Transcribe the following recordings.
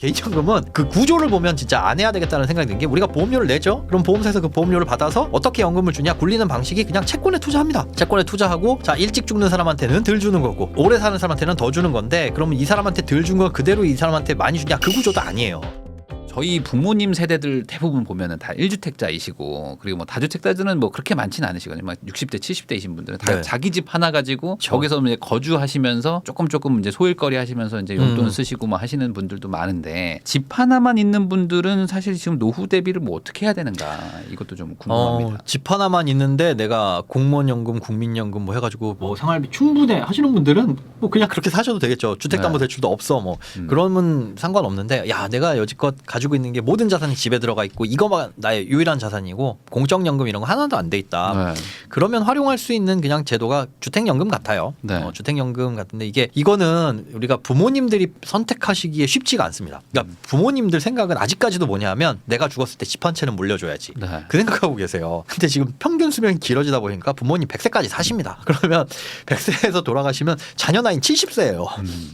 개인연금은 그 구조를 보면 진짜 안 해야 되겠다는 생각이 든 게 우리가 보험료를 내죠. 그럼 보험사에서 그 보험료를 받아서 어떻게 연금을 주냐 굴리는 방식이 그냥 채권에 투자합니다. 채권에 투자하고 자 일찍 죽는 사람한테는 덜 주는 거고 오래 사는 사람한테는 더 주는 건데 그러면 이 사람한테 덜 준 거 그대로 이 사람한테 많이 주냐 그 구조도 아니에요. 저희 부모님 세대들 대부분 보면은 다 1주택자이시고 그리고 뭐 다주택자들은 뭐 그렇게 많지는 않으시거든요. 막 60대, 70대이신 분들은 다 네. 자기 집 하나 가지고 거기서 이제 거주하시면서 조금 이제 소일거리 하시면서 이제 용돈 쓰시고 뭐 하시는 분들도 많은데 집 하나만 있는 분들은 사실 지금 노후 대비를 뭐 어떻게 해야 되는가 이것도 좀 궁금합니다. 집 하나만 있는데 내가 공무원연금, 국민연금 뭐 해가지고 뭐 생활비 충분해 하시는 분들은 뭐 그냥 그렇게 사셔도 되겠죠. 주택담보대출도 없어 뭐 그러면 상관없는데 야 내가 여지껏 가지고 있는 게 모든 자산이 집에 들어가 있고 이거만 나의 유일한 자산이고 공적연금 이런 거 하나도 안 돼 있다. 네. 그러면 활용할 수 있는 그냥 제도가 주택연금 같아요. 네. 주택연금 같은데 이거는 우리가 부모님들이 선택하시기에 쉽지가 않습니다. 그러니까 부모님들 생각은 아직까지도 뭐냐면 내가 죽었을 때 집 한 채는 물려줘야지. 네. 그 생각하고 계세요. 근데 지금 평균 수명이 길어지다 보니까 부모님 100세까지 사십니다. 그러면 100세에서 돌아가시면 자녀 나이는 70세예요.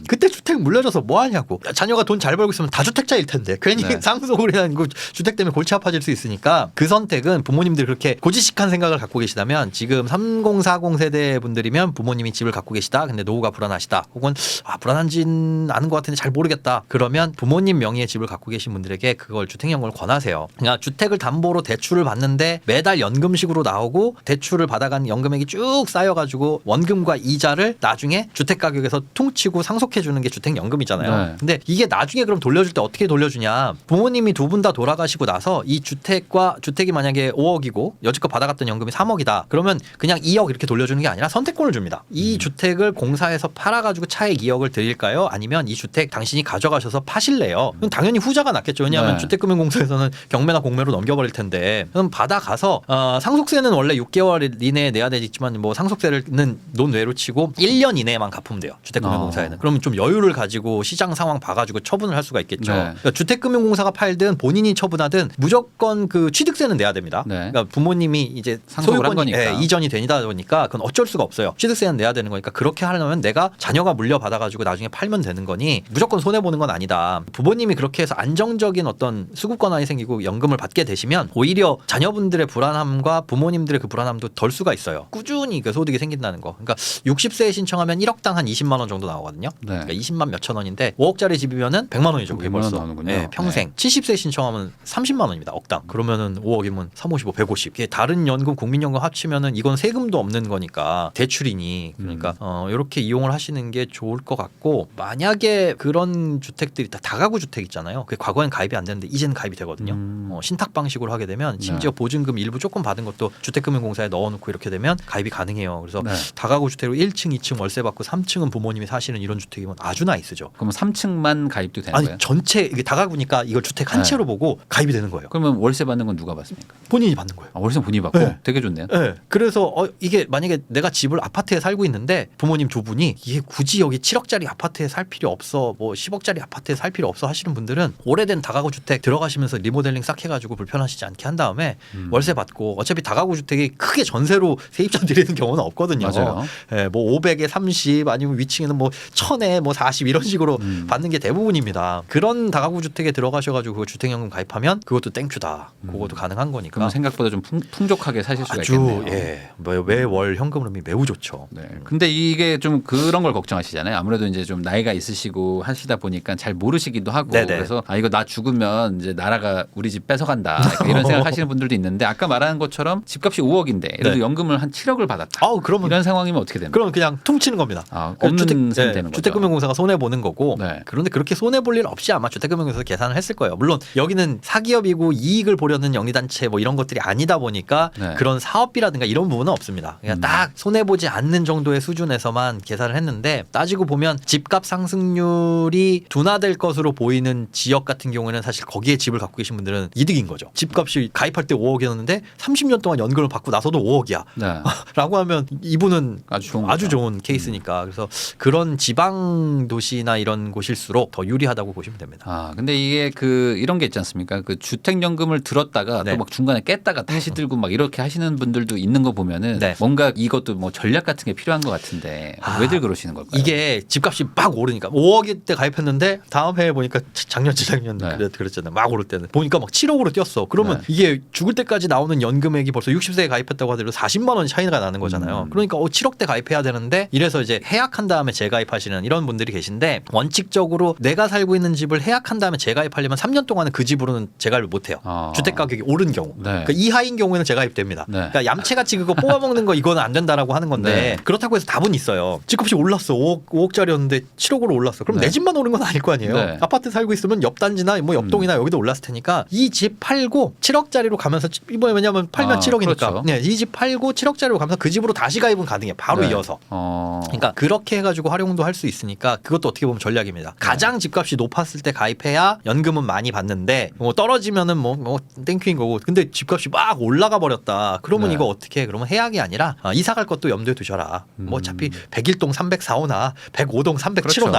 그때 주택 물려줘서 뭐 하냐고. 자녀가 돈 잘 벌고 있으면 다주택자일 텐데 괜히 네. 상속을 해야 하는 거 주택 때문에 골치 아파질 수 있으니까 그 선택은 부모님들이 그렇게 고지식한 생각을 갖고 계시다면 지금 3040 세대 분들이면 부모님이 집을 갖고 계시다. 근데 노후가 불안하시다. 혹은 불안한지는 않은 것 같은데 잘 모르겠다. 그러면 부모님 명의의 집을 갖고 계신 분들에게 그걸 주택연금을 권하세요. 그러니까 주택을 담보로 대출을 받는데 매달 연금식으로 나오고 대출을 받아간 연금액이 쭉 쌓여가지고 원금과 이자를 나중에 주택 가격에서 퉁치고 상속해 주는 게 주택연금이잖아요. 네. 근데 이게 나중에 그럼 돌려줄 때 어떻게 돌려주냐. 부모님이 두 분 다 돌아가시고 나서 이 주택이 만약에 5억이고 여지껏 받아갔던 연금이 3억이다. 그러면 그냥 2억 이렇게 돌려주는 게 아니라 선택권을 줍니다. 이 주택을 공사해서 팔아가지고 차액 2억을 드릴까요? 아니면 이 주택 당신이 가져가셔서 파실래요? 그럼 당연히 후자가 낫겠죠. 왜냐하면 네. 주택금융공사에서는 경매나 공매로 넘겨버릴 텐데 그럼 받아가서 상속세는 원래 6개월 이내에 내야 되지만 뭐 상속세는 논외로 치고 1년 이내에만 갚으면 돼요. 주택금융공사에는. 그러면 좀 여유를 가지고 시장 상황 봐가지고 처분을 할 수가 있겠죠. 네. 그러니까 주택금융공사가 팔든 본인이 처분하든 무조건 그 취득세는 내야 됩니다. 네. 그러니까 부모님이 이제 상속을 한 거니까. 이전이 되니다 보니까 그건 어쩔 수가 없어요. 취득세는 내야 되는 거니까 그렇게 하려면 내가 자녀가 물려받아가지고 나중에 팔면 되는 거니 무조건 손해 보는 건 아니다. 부모님이 그렇게 해서 안정적인 어떤 수급 권한이 생기고 연금을 받게 되시면 오히려 자녀분들의 불안함과 부모님들의 그 불안함도 덜 수가 있어요. 꾸준히 그 소득이 생긴다는 거. 그러니까 60세에 신청하면 1억당 한 20만 원 정도 나오거든요. 네. 그러니까 20만 몇천 원인데 5억짜리 집이면은 100만 원이죠. 그게 100만 원 벌써. 나오는군요. 네, 평생. 70세 신청하면 30만 원입니다. 억당. 그러면은 5억이면 355, 150. 이게 다른 연금, 국민연금 합치면은 이건 세금도 없는 거니까 대출이니 그러니까 이렇게 이용을 하시는 게 좋을 것 같고 만약에 그런 주택들이 다가구 주택 있잖아요. 그게 과거엔 가입이 안 되는데 이제는 가입이 되거든요. 신탁 방식으로 하게 되면 심지어 보증금 일부 조금 받은 것도 주택금융공사에 넣어놓고 이렇게 되면 가입이 가능해요. 그래서 네. 다가구 주택으로 1층, 2층 월세 받고 3층은 부모님이 사시는 이런 주택이면 아주 나이스죠. 그럼 3층만 가입도 되는 아니 거예요? 전체 이게 다가구니까 이걸 주택 한 네. 채로 보고 가입이 되는 거예요. 그러면 월세 받는 건 누가 받습니까? 본인이 받는 거예요. 월세 본인이 받고 네. 되게 좋네요. 네. 그래서 이게 만약에 내가 집을 아파트에 살고 있는데 부모님 두 분이 이게 굳이 여기 7억짜리 아파트에 살 필요 없어 뭐 10억짜리 아파트에 살 필요 없어 하시는 분들은 오래된 다가구 주택 들어가시면서 리모델링 싹 해가지고 불편하시지 않게 한 다음에 월세 받고 어차피 다가구 주택이 크게 전세로 세입자 드리는 경우는 없거든요. 맞아요. 네, 뭐 500에 30 아니면 위층에는 뭐 1000에 뭐 40 이런 식으로 받는 게 대부분입니다. 그런 다가구 주택에 들어가셔가지고 그 주택연금 가입하면 그것도 땡큐다. 그것도 가능한 거니까. 그럼 생각보다 좀 풍족하게 사실 수가 아주 있겠네요. 매월 현금 흐름이 매우 좋죠. 네. 근데 이게 좀 그런 걸 걱정하시잖아요. 아무래도 이제 좀 나이가 있으시고 하시다 보니까 잘 모르시기도 하고 네네. 그래서 이거 나 죽으면 이제 나라가 우리 집 뺏어간다 이런 생각 하시는 분들도 있는데 아까 말하는 것처럼 집값이 5억인데 그래도 네. 연금을 한 7억을 받았다. 그러면 이런 상황이면 어떻게 되나요? 그럼 그냥 퉁치는 겁니다. 없는 셈 되는 거죠. 주택금융공사가 손해 보는 거고. 네. 그런데 그렇게 손해 볼 일 없이 아마 주택금융공사에서 계산을 했을 거예요. 물론 여기는 사기업이고 이익을 보려는 영리단체 뭐 이런 것들이 아니다 보니까 네. 그런 사업비라든가 이런 부분은 없습니다. 그냥 딱 손해 보지 않는 정도의 수준에서만 계산을 했는데 따지고 보면 집값 상승률이 둔화될 것으로 보이는 지역 같은 경우에는 사실 거기에 집을 갖고 계신 분들은 이득인 거죠. 집값이 가입할 때 5억이었는데 30년 동안 연금을 받고 나서도 5억이야. 네. 라고 하면 이분은 아주 좋은 거죠. 케이스니까 그래서 그런 지방 도시나 이런 곳일수록 더 유리하다고 보시면 됩니다. 근데 이게 그 이런 게 있지 않습니까? 그 주택연금을 들었다가 네. 또 막 중간에 깼다가 다시 들고 막 이렇게 하시는 분들도 있는 거 보면은 네. 뭔가 이것도 뭐 전략 같은 게 필요한 것 같은데 왜들 그러시는 걸까요? 이게 집값이 막 오르니까 5억일 때 가입했는데 다음 해에 보니까 작년 재작년 네. 그랬잖아요. 막 오를 때는 보니까 막 7억으로 뛰었어. 그러면 네. 이게 죽을 때까지 나오는 연금액이 벌써 60세에 가입했다고 하더라도 40만 원 차이가 나는 거잖아요. 그러니까 7억대 가입해야 되는데 이래서 이제 해약한 다음에 재가입하시는 이런 분들이 계신데 원칙적으로 내가 살고 있는 집을 해약한 다음에 재가입하려면 3년 동안은 그 집으로는 재가입을 못 해요. 주택 가격이 오른 경우. 네. 그러니까 이하인 경우에는 재가입됩니다. 네. 그러니까 얌체같이 그거 뽑아먹는 거 이거는 안 된다라고 하는 건데 네. 그렇다고 해서 답은 있어요. 집값이 올랐어. 5억짜리였는데 7억으로 올랐어. 그럼 네. 내 집만 오른 건 아닐 거 아니에요. 네. 아파트 살고 있으면 옆 단지나 뭐 옆동이나 여기도 올랐을 테니까 이 집 팔고 7억짜리로 가면서 이번에 왜냐면 팔면 7억이니까 그렇죠. 네, 이 집 팔고 7억짜리로 가면서 그 집으로 다시 가입은 가능해요. 바로 네. 이어서. 어. 그러니까 그렇게 해가지고 활용도 할 수 있으니까 그것도 어떻게 보면 전략입니다. 가장 집값이 높았을 때 가입해야 연금은 많이 받는데 뭐 떨어지면은 뭐 땡큐인 거고. 근데 집값이 막 올라가 버렸다. 그러면 네. 이거 어떻게 해? 그러면 해약이 아니라 이사 갈 것도 염두에 두셔라. 뭐 어차피 101동 304호나 105동 307호나 그렇죠.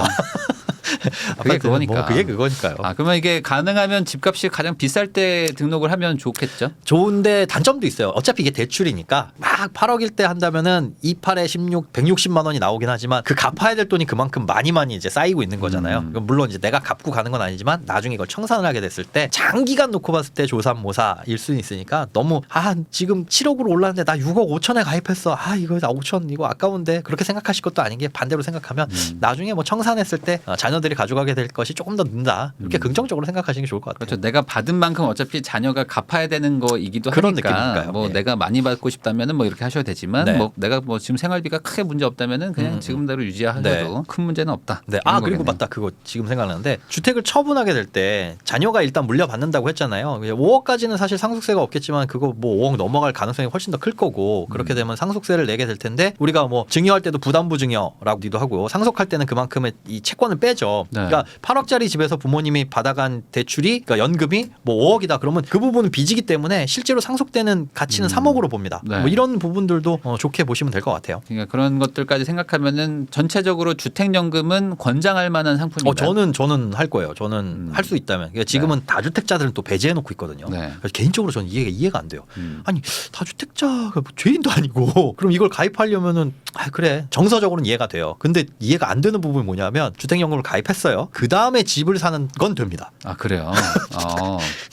그게 그거니까. 뭐 그게 그거니까요. 아 그러면 이게 가능하면 집값이 가장 비쌀 때 등록을 하면 좋겠죠? 좋은데 단점도 있어요. 어차피 이게 대출이니까 막 8억일 때 한다면은 28에 16, 160만 원이 나오긴 하지만 그 갚아야 될 돈이 그만큼 많이 이제 쌓이고 있는 거잖아요. 물론 이제 내가 갚고 가는 건 아니지만 나중에 이걸 청산을 하게 됐을 때 장기간 놓고 봤을 때 조삼모사일 수 있으니까 너무 지금 7억으로 올랐는데 나 6억 5천에 가입했어. 이거 나 5천 이거 아까운데 그렇게 생각하실 것도 아닌 게 반대로 생각하면 나중에 뭐 청산했을 때 자녀들이 가져가게 될 것이 조금 더 는다. 이렇게 긍정적으로 생각하시는 게 좋을 것 같아요. 그렇죠. 내가 받은 만큼 어차피 자녀가 갚아야 되는 거이기도 그런 하니까 느낌이니까요. 뭐 네. 내가 많이 받고 싶다면은 뭐 이렇게 하셔야 되지만 네. 뭐 내가 뭐 지금 생활비가 크게 문제 없다면은 그냥 지금대로 유지하셔도 네. 큰 문제는 없다. 네. 이런 그리고 거겠네요. 맞다. 그거 지금 생각나는데 주택을 처분하게 될 때 자녀가 일단 물려받는다고 했잖아요. 5억까지는 사실 상속세가 없겠지만 그거 뭐 5억 넘어갈 가능성이 훨씬 더 클 거고 그렇게 되면 상속세를 내게 될 텐데 우리가 뭐 증여할 때도 부담부 증여라고도 하고 상속할 때는 그만큼의 이 채권을 빼죠. 네. 그러니까 8억짜리 집에서 부모님이 받아간 대출이 그러니까 연금이 뭐 5억이다 그러면 그 부분은 빚이기 때문에 실제로 상속되는 가치는 3억으로 봅니다. 네. 뭐 이런 부분들도 좋게 보시면 될 것 같아요. 그러니까 그런 것들까지 생각하면은 전체적으로 주택연금은 권장할 만한 상품인가요? 저는 할 거예요. 저는 할 수 있다면. 그러니까 지금은 다주택자들은 또 배제해 놓고 있거든요. 네. 그래서 개인적으로 저는 이해가 안 돼요. 아니 다주택자가 뭐 죄인도 아니고 그럼 이걸 가입하려면은 그래 정서적으로는 이해가 돼요. 근데 이해가 안 되는 부분이 뭐냐면 주택연금을 가입했어요. 그 다음에 집을 사는 건 됩니다. 그래요.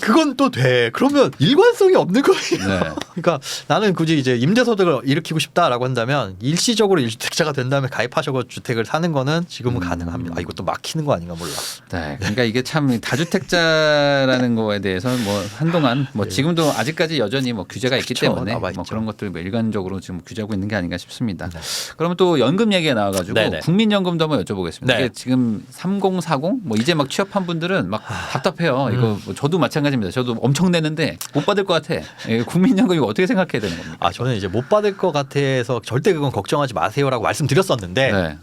그건 또 돼. 그러면 일관성이 없는 거예요. 네. 그러니까 나는 굳이 이제 임대소득을 일으키고 싶다라고 한다면 일시적으로 1주택자가 된 다음에 가입하셔서 주택을 사는 거는 지금은 가능합니다. 이것도 막히는 거 아닌가 몰라. 네, 그러니까 이게 참 다주택자라는 거에 대해서 뭐 한동안 뭐 지금도 아직까지 여전히 뭐 규제가 있기 그렇죠. 때문에 남아 뭐 있죠. 그런 것들 뭐 일관적으로 지금 규제하고 있는 게 아닌가 싶습니다. 그러면 또 연금 얘기가 나와가지고 네네. 국민연금도 한번 여쭤보겠습니다. 네. 이게 지금 3040 뭐 이제 막 취업한 분들은 막 답답해요. 이거 뭐 저도 마찬가지입니다. 저도 엄청 내는데 못 받을 것 같아. 국민연금 이거 어떻게 생각해야 되는 겁니까? 저는 이제 못 받을 것 같아서 절대 그건 걱정하지 마세요라고 말씀드렸었는데 네.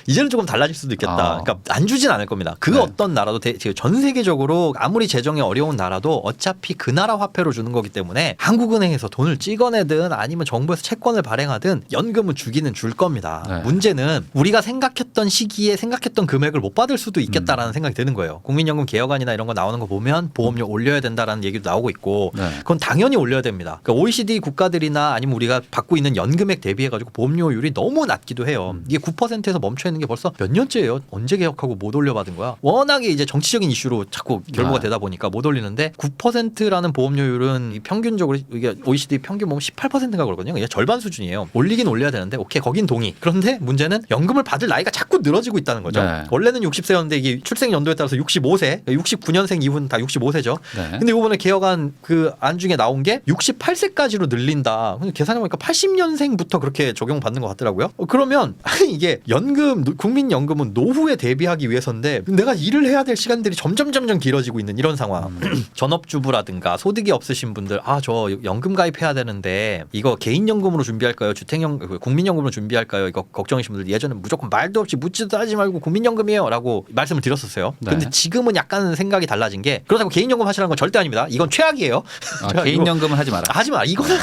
이제는 조금 달라질 수도 있겠다. 그러니까 안 주진 않을 겁니다. 그 네. 어떤 나라도 전 세계적으로 아무리 재정이 어려운 나라도 어차피 그 나라 화폐로 주는 거기 때문에 한국은행에서 돈을 찍어내든 아니면 정부에서 채권을 발행하든 연금은 주기는 줄 겁니다. 네. 문제는 우리가 생각했던 시기에 생각했던 금액을 못 받을 수도 있겠다라는 생각이 드는 거예요. 국민연금 개혁안이나 이런 거 나오는 거 보면 보험료 올려야 된다라는 얘기도 나오고 있고 네. 그건 당연히 올려야 됩니다. 그러니까 OECD 국가들이나 아니면 우리가 받고 있는 연금액 대비해 가지고 보험료율이 너무 낮기도 해요. 이게 9%에서 멈춰 있는 게 벌써 몇 년째예요. 언제 개혁하고 못 올려받은 거야? 워낙에 이제 정치적인 이슈로 자꾸 결부가 되다 보니까 못 올리는데 9%라는 보험료율은 평균적으로 이게 OECD 평균 보면 18%인가 그러거든요. 이게 절반 수준이에요. 올리긴 올려야 되는데 오케이 거긴 동의. 그런데 문제는 연금을 받을 나이가 자꾸 늘어지고 있다는 거죠. 네. 원래는 60세였는데 이게 출생 연도에 따라서 65세, 69년생 이후는 다 65세죠. 네. 근데 이번에 개혁안 그 안 중에 나온 게 68세까지로 늘린다. 근데 계산해보니까 80년생부터 그렇게 적용받는 것 같더라고요. 그러면 이게 국민연금은 노후에 대비하기 위해서인데 내가 일을 해야 될 시간들이 점점 길어지고 있는 이런 상황. 전업주부라든가 소득이 없으신 분들 저 연금 가입해야 되는데 이거 개인연금으로 준비할까요? 국민연금으로 준비할까요? 이거 걱정이신 분들 예전에 무조건 말도 없이 묻지도 따지지 말고 국민연금이에요라고 말씀을 드렸었어요. 네. 근데 지금은 약간 생각이 달라진 게 그렇다고 개인연금 하시라는 건 절대 아닙니다. 이건 최악이에요. 개인연금은 하지 마라. 하지 마. 이거는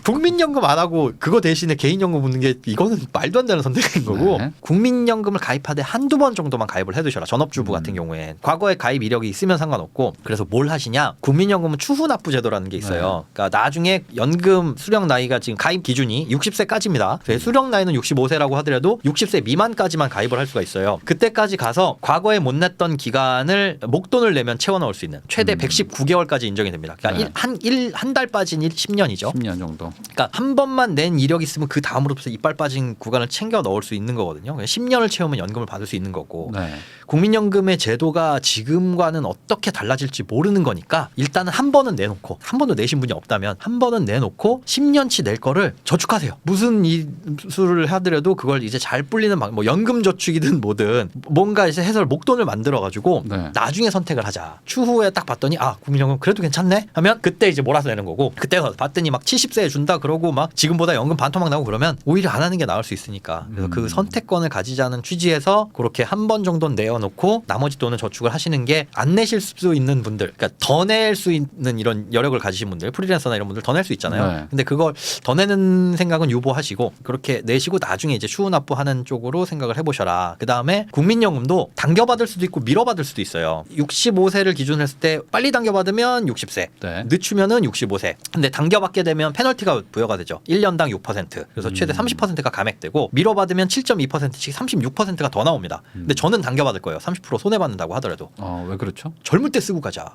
국민연금 안 하고 그거 대신에 개인연금 묻는 게 이거는 말도 안 되는 선택인 거고 네. 국민연금을 가입하되 한두 번 정도만 가입을 해두셔라. 전업주부 같은 경우엔 과거에 가입 이력이 있으면 상관없고 그래서 뭘 하시냐? 국민연금은 추후납부 제도라는 게 있어요. 그러니까 나중에 연금 수령 나이가 지금 가입 기준이 60세까지입니다. 수령 나이는 65세라고 하더라도 60세 미만까지만 가입을 할 수가 있어요. 그때까지 가서 과거에 못 냈던 기간을 목돈을 내면 채워 넣을 수 있는 최대 119개월까지 인정이 됩니다. 그러니까 한 달 빠진 10년이죠. 10년 정도. 그러니까 한 번만 낸 이력이 있으면 그 다음으로부터 이빨 빠진 구간을 챙겨 넣을 수 있는 거거든요. 10년을 채우면 연금을 받을 수 있는 거고 네. 국민연금의 제도가 지금과는 어떻게 달라질지 모르는 거니까 일단은 한 번은 내놓고 한 번도 내신 분이 없다면 한 번은 내놓고 10년치 낼 거를 저축하세요. 무슨 이수를 하더라도 그걸 이제 잘 불리는 뭐 연금 저축이든 뭐든 뭔가 이제 해서 목돈을 만들어 가지고 네. 나중에 선택을 하자. 추후에 딱 봤더니 아 국민연금 그래도 괜찮네 하면 그때 이제 몰아서 내는 거고 그때 봤더니 막 70세에 준다 그러고 막 지금보다 연금 반토막 나고 그러면 오히려 안 하는 게 나을 수 있으니까 그래서 그 선택권을 가지자는 취지에서 그렇게 한 번 정도는 내어놓고 나머지 돈은 저축을 하시는 게 안 내실 수 있는 분들 그러니까 더 낼 수 있는 이런 여력을 가지신 분들 프리랜서나 이런 분들 더 낼 수 있잖아요. 네. 근데 그걸 더 내는 생각은 유보하시고 그렇게 내시고 나중에 이제 추후납부하는 쪽으로 생각을 해보셔라. 그 다음에 국민연금도 당겨받을 수도 있고 밀어받을 수도 있어요. 65세를 기준으로 했을 때 빨리 당겨받으면 60세 네. 늦추면은 65세. 근데 당겨받게 되면 페널티가 부여가 되죠. 1년당 6%. 그래서 최대 30%가 감액되고 밀어받으면 7.2%씩 36%가 더 나옵니다. 근데 저는 당겨받을 거예요. 30% 손해받는다고 하더라도. 왜 그렇죠? 젊을 때 쓰고 가자.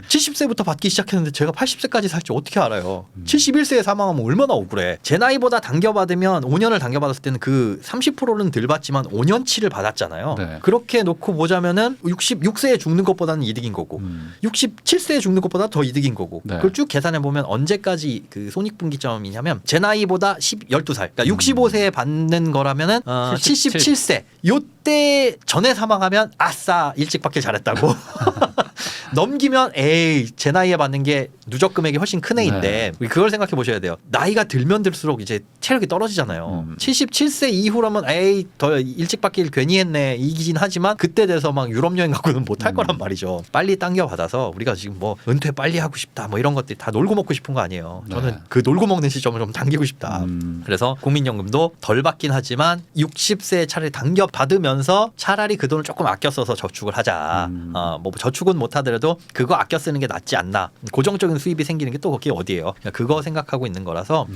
70세부터 받기 시작했는데 제가 80세까지 살지 어떻게 알아요. 71세에 사망하면 얼마나 억울해. 제 나이보다 당겨받으면 5년을 당겨받았을 때는 그 30%는 덜 받지만 5년치를 받았잖아요. 네. 그렇게 놓고 보자면은 66세에 죽는 것보다는 이득인 거고 67세에 죽는 것보다 더 이득인 거고 네. 그걸 쭉 계산해 보면 언제까지 그 손익분기점이냐면 제 나이보다 12살 그러니까 65세에 받는 거라면은 77세 요때 전에 사망하면 아싸 일찍 받길 잘했다고 넘기면 에이 제 나이에 받는 게 누적 금액이 훨씬 큰 애인데 그걸 생각해 보셔야 돼요. 나이가 들면 들수록 이제 체력이 떨어지잖아요. 77세 이후라면 에이 더 일찍 받길 괜히 했네 이기긴 하지만 그때 돼서 막 유럽 여행 갖고는 못 할 거란 말이죠. 빨리 당겨 받아서 우리가 지금 뭐 은퇴 빨리 하고 싶다 뭐 이런 것들이 다 놀고 먹고 싶은 거 아니에요. 저는 그 놀고 먹는 시점을 좀 당기고 싶다. 그래서 국민연금도 덜 받긴 하지만 60세에 차라리 당겨 받으면서 차라리 그 돈을 조금 아껴 써서 저축을 하자. 뭐 저축은 못 하더라도 그거 아껴 쓰는 게 낫지 않나. 고정적인 수입이 생기는 게 또 그게 어디예요. 그거 생각하고 있는 거라서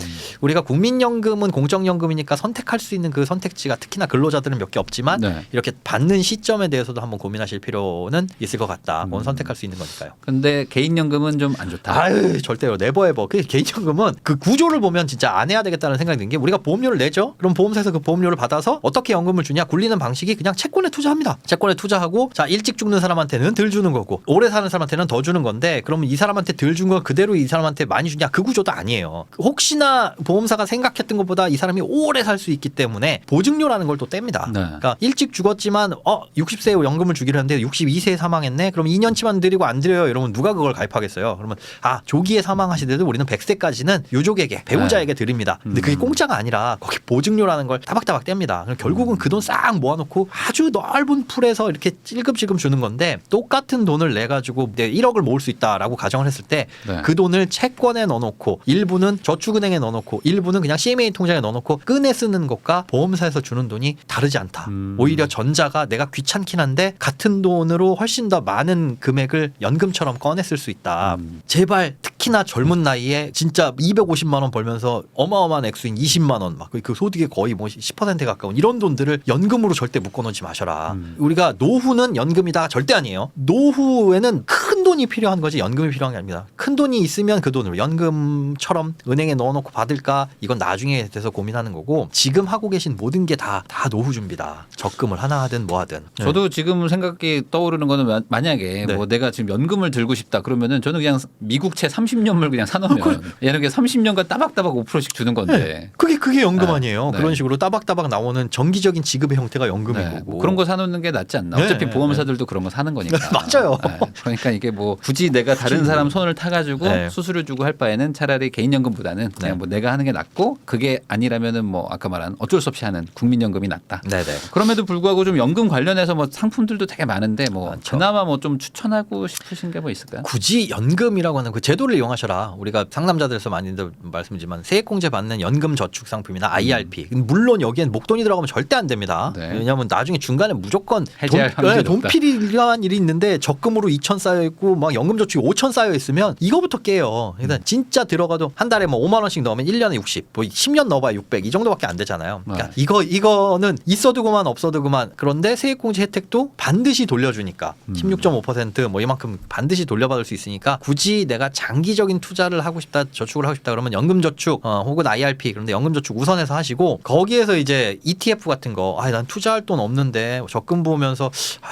우리가 국민연금은 공적연금이니까 선택할 수 있는 그 선택지가 특히나 근로자들은 몇 개 없지만 이렇게 받는 시점에 대해서도 한번 고민하실 필요는 있을 것 같다. 그건 선택할 수 있는 거니까요. 근데 개인연금은 좀 안 좋다. 아유 절대요. 네버에버. 그 개인연금은 그 구조를 보면 진짜 안 해야 되겠다는 생각이 드는 게 우리가 보험료를 내죠. 그럼 보험사에서 그 보험료를 받아서 어떻게 연금을 주냐 굴리는 방식이 그냥 채권에 투자합니다. 채권에 투자하고 자 일찍 죽는 사람한테는 덜 주는 거고 오래 사는 사람한테는 더 주는 건데 그러면 이 사람한테 덜 준 건 그대로 이 사람한테 많이 주냐 그 구조도 아니에요. 혹시나 보험사가 생각했던 것보다 이 사람이 오래 살 수 있기 때문에 보증료라는 걸 또 뗍니다. 그러니까 일찍 죽었지만 60세에 연금을 주기로 했는데 62세에 사망했네. 그럼 2년치만 드리고 안 드려요. 이러면 누가 그걸 가입하겠어요. 그러면 조기에 사망하시더라도 우리는 100세까지는 유족에게 배우자에게 드립니다. 근데 그게 공짜가 아니라 거기 보증료라는 걸 따박따박 뗍니다. 그럼 결국은 그 돈 싹 모아놓고 아주 넓은 풀에서 이렇게 찔끔찔끔 주는 건데 똑같은 돈을 내 가지고 1억을 모을 수 있다라고 가정을 했을 때 그 돈을 채권에 넣어놓고 일부는 저축은행에 넣어놓고 일부는 그냥 CMA 통장에 넣어놓고 꺼내 쓰는 것과 보험사에서 주는 돈이 다르지 않다. 오히려 전자가 내가 귀찮긴 한데 같은 돈으로 훨씬 더 많은 금액을 연금처럼 꺼내 쓸 수 있다. 제발 특히나 젊은 나이에 진짜 250만 원 벌면서 어마어마한 액수인 20만 원 막 그 소득의 거의 뭐 10%에 가까운 이런 돈들을 연금으로 절대 묶어놓지 마셔라. 우리가 노후는 연금이다 절대 아니에요. 노후에는 큰 돈이 필요한 거지 연금이 필요한 게 아닙니다. 큰 돈이 있으면 그 돈으로 연금처럼 은행에 넣어놓고 받을까 이건 나중에 돼서 고민하는 거고 지금 하고 계신 모든 게 다 노후 준비다. 적금을 하나 하든 뭐 하든. 저도 지금 생각이 떠오르는 거는 만약에 뭐 내가 지금 연금을 들고 싶다 그러면은 저는 그냥 미국채 30년물 그냥 사놓으면 얘는 그냥 30년간 따박따박 5%씩 주는 건데 그게 연금 아니에요. 그런 식으로 따박따박 나오는 정기적인 지급의 형태가 연금인 거고 뭐 그런 거 사놓는 게 낫지 않나. 어차피 보험사들도 그런 거 사는 거니까. 맞아요. 그러니까 이게 뭐 굳이 내가 다른 사람 손을 타가지고 네. 수수료 주고 할 바에는 차라리 개인연금보다는 그냥 네. 뭐 내가 하는 게 낫고 그게 아니라면은 뭐 아까 말한 어쩔 수 없이 하는 국민연금이 낫다. 네네. 그럼에도 불구하고 좀 연금 관련해서 뭐 상품들도 되게 많은데 뭐 많죠. 그나마 뭐 좀 추천하고 싶으신 게 뭐 있을까요? 굳이 연금이라고 하는 그 제도를 이용하셔라. 우리가 상남자들에서 많이들 말씀드리지만 세액공제 받는 연금 저축 상품이나 IRP. 물론 여기엔 목돈이 들어가면 절대 안 됩니다. 네. 왜냐하면 나중에 중간에 무조건 해지할 확률이 높다. 돈필이란 일이 있는데 적금으로 2천 쌓여 있고 막 연금 저축이 5천 쌓여 있으면 이거부터 깨요. 일단 진짜 들어가도 한 달에 뭐 5만 원씩 넣으면 1년에 60, 뭐 10년 넣어봐야 600 이 정도밖에 안 되잖아요. 그러니까 이거는 있어도 그만 없어도 그만. 그런데 세액공제 혜택도 반드시 돌려주니까 16.5%뭐 이만큼 반드시 돌려받을 수 있으니까 굳이 내가 장기적인 투자를 하고 싶다, 저축을 하고 싶다 그러면 연금저축 혹은 IRP 그런데 연금저축 우선해서 하시고 거기에서 이제 ETF 같은 거, 난 투자할 돈 없는데 적금 보면서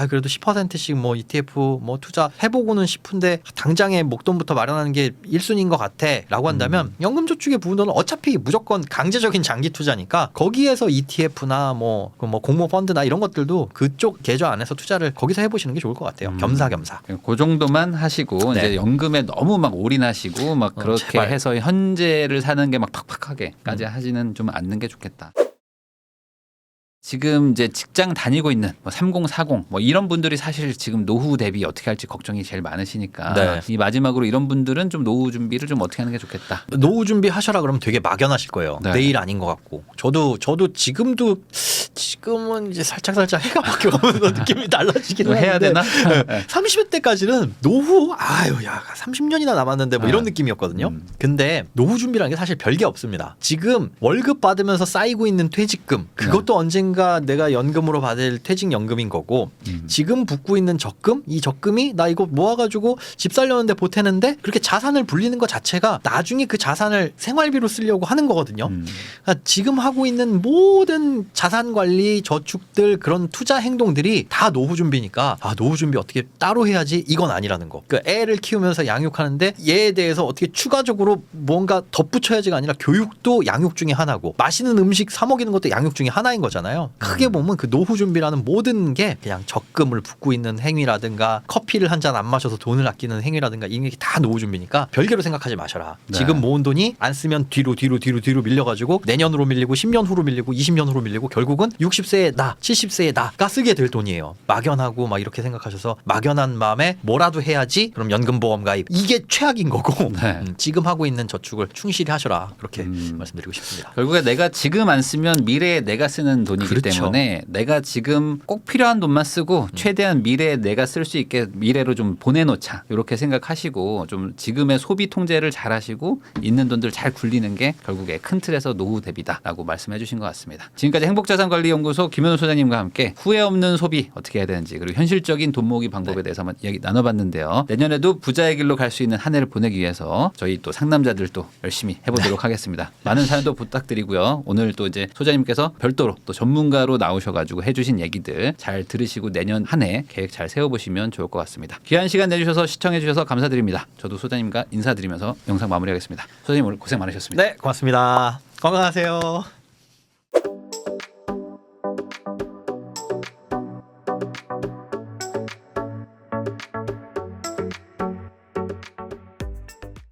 그래도 10%씩 뭐 ETF 뭐 투자 해보고는 싶은데 당장에 목돈부터 마련하는 게 1순위인 것 같아라고 한다면 연금저축의 부분은 어차피 무조건 강제적인 장기 투자니까 거기에서 ETF나 뭐 공모펀드나 이런 것들도 그쪽 계좌 안에서 투자를 거기서 해보시는 게 좋을 것 같아요. 겸사겸사. 그 정도만 하시고 네. 이제 연금에 너무 막 올인하시고 막 그렇게 제발. 해서 현재를 사는 게 막 팍팍하게까지 하지는 좀 않는 게 좋겠다. 지금 이제 직장 다니고 있는 뭐 3040 뭐 이런 분들이 사실 지금 노후 대비 어떻게 할지 걱정이 제일 많으시니까 네. 이 마지막으로 이런 분들은 좀 노후 준비를 좀 어떻게 하는 게 좋겠다. 노후 준비하셔라 그러면 되게 막연하실 거예요. 네. 내일 아닌 것 같고. 저도 지금은 이제 살짝 해가 바뀌어가면서 느낌이 달라지긴 이거 하는데 해야 되나? 30대까지는 노후 30년이나 남았는데 뭐 이런 느낌이었거든요. 근데 노후 준비라는 게 사실 별게 없습니다. 지금 월급 받으면서 쌓이고 있는 퇴직금 그것도 언젠가 내가 연금으로 받을 퇴직연금인 거고 지금 붓고 있는 적금 이 적금이 나 이거 모아가지고 집 살려는데 보태는데 그렇게 자산을 불리는 것 자체가 나중에 그 자산을 생활비로 쓰려고 하는 거거든요. 그러니까 지금 하고 있는 모든 자산 관리 저축들 그런 투자 행동들이 다 노후 준비니까 노후 준비 어떻게 따로 해야지 이건 아니라는 거. 그러니까 애를 키우면서 양육하는데 얘에 대해서 어떻게 추가적으로 뭔가 덧붙여야지가 아니라 교육도 양육 중에 하나고 맛있는 음식 사 먹이는 것도 양육 중에 하나인 거잖아요. 크게 보면 그 노후 준비라는 모든 게 그냥 적금을 붓고 있는 행위라든가 커피를 한 잔 안 마셔서 돈을 아끼는 행위라든가 이게 다 노후 준비니까 별개로 생각하지 마셔라. 네. 지금 모은 돈이 안 쓰면 뒤로 밀려가지고 내년으로 밀리고 10년 후로 밀리고 20년 후로 밀리고 결국은 60세에 나 70세에 나가 쓰게 될 돈이에요. 막연하고 막 이렇게 생각하셔서 막연한 마음에 뭐라도 해야지 그럼 연금보험 가입 이게 최악인 거고 네. 지금 하고 있는 저축을 충실히 하셔라 그렇게 말씀드리고 싶습니다. 결국에 내가 지금 안 쓰면 미래에 내가 쓰는 돈이기 그렇죠. 때문에 내가 지금 꼭 필요한 돈만 쓰고 최대한 미래에 내가 쓸 수 있게 미래로 좀 보내놓자 이렇게 생각하시고 좀 지금의 소비 통제를 잘 하시고 있는 돈들 잘 굴리는 게 결국에 큰 틀에서 노후 대비다라고 말씀해 주신 것 같습니다. 지금까지 행복자산관리연구소 김현우 소장님과 함께 후회 없는 소비 어떻게 해야 되는지 그리고 현실적인 돈 모으기 방법에 대해서 한번 이야기 나눠봤는데요. 내년에도 부자의 길로 갈 수 있는 한 해를 보내기 위해서 저희 또 상남자들도 열심히 해보도록 하겠습니다. 많은 사연도 부탁드리고요. 오늘 또 이제 소장님께서 별도로 또 전문가로 나오셔가지고 해주신 얘기들 잘 들으시고 내년 한 해 계획 잘 세워보시면 좋을 것 같습니다. 귀한 시간 내주셔서 시청해주셔서 감사드립니다. 저도 소장님과 인사드리면서 영상 마무리하겠습니다. 소장님 오늘 고생 많으셨습니다. 네, 고맙습니다. 건강하세요.